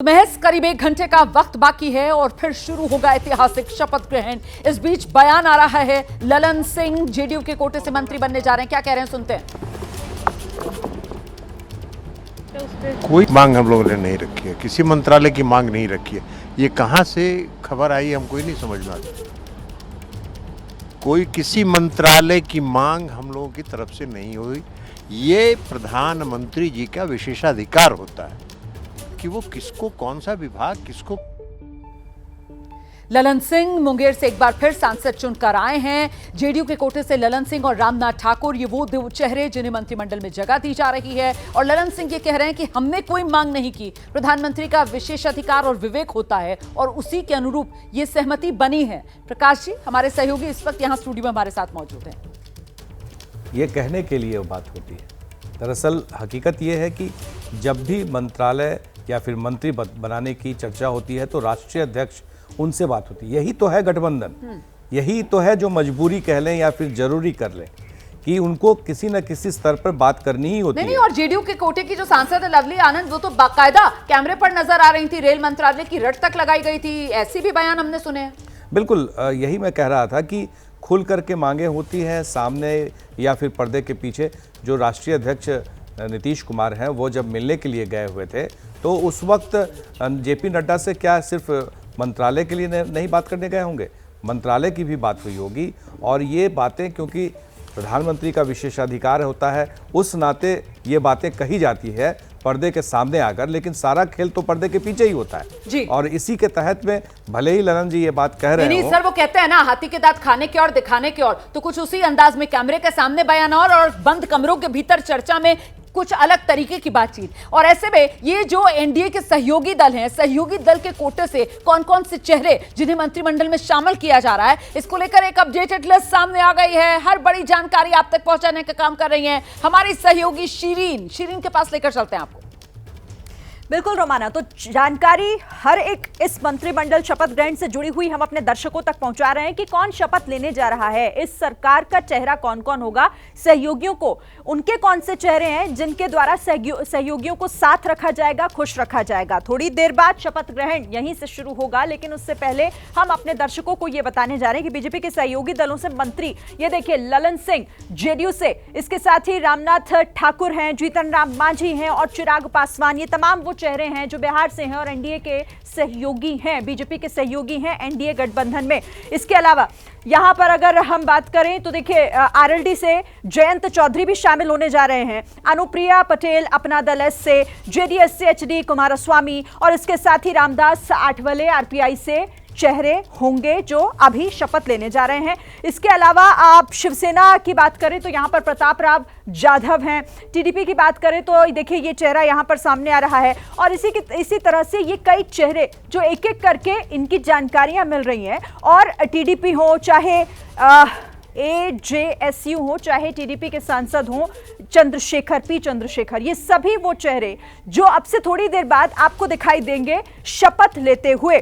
महज करीब 1 घंटे का वक्त बाकी है और फिर शुरू होगा ऐतिहासिक शपथ ग्रहण। इस बीच बयान आ रहा है, ललन सिंह जेडीयू के कोटे से मंत्री बनने जा रहे हैं। क्या कह रहे हैं, सुनते हैं। कोई मांग हम लोगों ने नहीं रखी है, किसी मंत्रालय की मांग नहीं रखी है। ये कहां से खबर आई हमको ही नहीं समझ में आता। कोई किसी मंत्रालय की मांग हम लोगों की तरफ से नहीं हुई। ये प्रधानमंत्री जी का विशेषाधिकार होता है कि वो किसको कौन सा विभाग किसको। ललन सिंह मुंगेर से एक बार फिर सांसद चुनकर आए हैं। जेडीयू के कोटे से ललन सिंह और रामनाथ ठाकुर, ये वो दो चेहरे जिन्हें मंत्रिमंडल में जगह दी जा रही है। और ललन सिंह ये कह रहे हैं कि हमने कोई मांग नहीं की, प्रधानमंत्री का विशेषाधिकार और विवेक होता है और उसी के अनुरूप ये सहमति बनी है। प्रकाश जी, हमारे सहयोगी इस वक्त यहाँ स्टूडियो में हमारे साथ मौजूद हैं। ये कहने के लिए वो बात होती है। दरअसल हकीकत ये है कि जब भी मंत्रालय या फिर मंत्री बनाने की चर्चा होती है तो राष्ट्रीय अध्यक्ष उनसे बात होती है। यही तो है गठबंधन, यही तो है जो मजबूरी कह लें या फिर जरूरी कर लें कि उनको किसी न किसी स्तर पर बात करनी ही होती है। नहीं, और जेडीयू के कोटे की जो सांसद है लवली आनंद, वो तो बाकायदा कैमरे पर नजर आ रही थी, रेल मंत्रालय की रट तक लगाई गई थी, ऐसी भी बयान हमने सुने हैं। बिल्कुल, यही मैं कह रहा था कि खुल करके मांगे होती हैं सामने या फिर पर्दे के पीछे। जो राष्ट्रीय अध्यक्ष नीतीश कुमार हैं, वो जब मिलने के लिए गए हुए थे तो उस वक्त जेपी नड्डा से क्या सिर्फ मंत्रालय के लिए नहीं बात करने गए होंगे, मंत्रालय की भी बात हुई होगी। और ये बातें क्योंकि प्रधानमंत्री का विशेषाधिकार होता है, उस नाते ये बातें कही जाती है पर्दे के सामने आकर, लेकिन सारा खेल तो पर्दे के पीछे ही होता है जी। और इसी के तहत में भले ही ललन जी ये बात कह रहे हैं। नहीं सर, वो कहते हैं ना, हाथी के दांत खाने के और दिखाने के और, तो कुछ उसी अंदाज में कैमरे के सामने बयान और बंद कमरों के भीतर चर्चा में कुछ अलग तरीके की बातचीत। और ऐसे में ये जो एनडीए के सहयोगी दल हैं, सहयोगी दल के कोटे से कौन कौन से चेहरे जिन्हें मंत्रिमंडल में शामिल किया जा रहा है, इसको लेकर एक अपडेटेड लिस्ट सामने आ गई है। हर बड़ी जानकारी आप तक पहुंचाने का काम कर रही हैं हमारी सहयोगी शीरीन के पास लेकर चलते हैं आपको। बिल्कुल रोमाना, तो जानकारी हर एक इस मंत्रिमंडल शपथ ग्रहण से जुड़ी हुई हम अपने दर्शकों तक पहुंचा रहे हैं कि कौन शपथ लेने जा रहा है, इस सरकार का चेहरा कौन कौन होगा, सहयोगियों को उनके कौन से चेहरे हैं जिनके द्वारा सहयोगियों को साथ रखा जाएगा, खुश रखा जाएगा। थोड़ी देर बाद शपथ ग्रहण यहीं से शुरू होगा, लेकिन उससे पहले हम अपने दर्शकों को यह बताने जा रहे हैं कि बीजेपी के सहयोगी दलों से मंत्री, ये देखिए ललन सिंह जेडीयू से, इसके साथ ही रामनाथ ठाकुर हैं, जीतन राम मांझी हैं और चिराग पासवान, ये तमाम वो चेहरे हैं जो बिहार से हैं और एनडीए के सहयोगी हैं, बीजेपी के सहयोगी हैं एनडीए गठबंधन में। इसके अलावा यहां पर अगर हम बात करें तो देखिए आरएलडी से जयंत चौधरी भी शामिल होने जा रहे हैं, अनुप्रिया पटेल अपना दल एस से, जेडीएस से एचडी कुमारस्वामी और इसके साथ ही रामदास आठवले आरपीआई से चेहरे होंगे जो अभी शपथ लेने जा रहे हैं। इसके अलावा आप शिवसेना की बात करें तो यहां पर प्रताप राव जाधव हैं, टीडीपी की बात करें तो देखिए ये चेहरा यहां पर सामने आ रहा है और इसी तरह से ये कई चेहरे जो एक एक करके इनकी जानकारियां मिल रही हैं। और टीडीपी हो चाहे एजेएसयू हो चाहे टीडीपी के सांसद हो चंद्रशेखर, ये सभी वो चेहरे जो अब से थोड़ी देर बाद आपको दिखाई देंगे शपथ लेते हुए।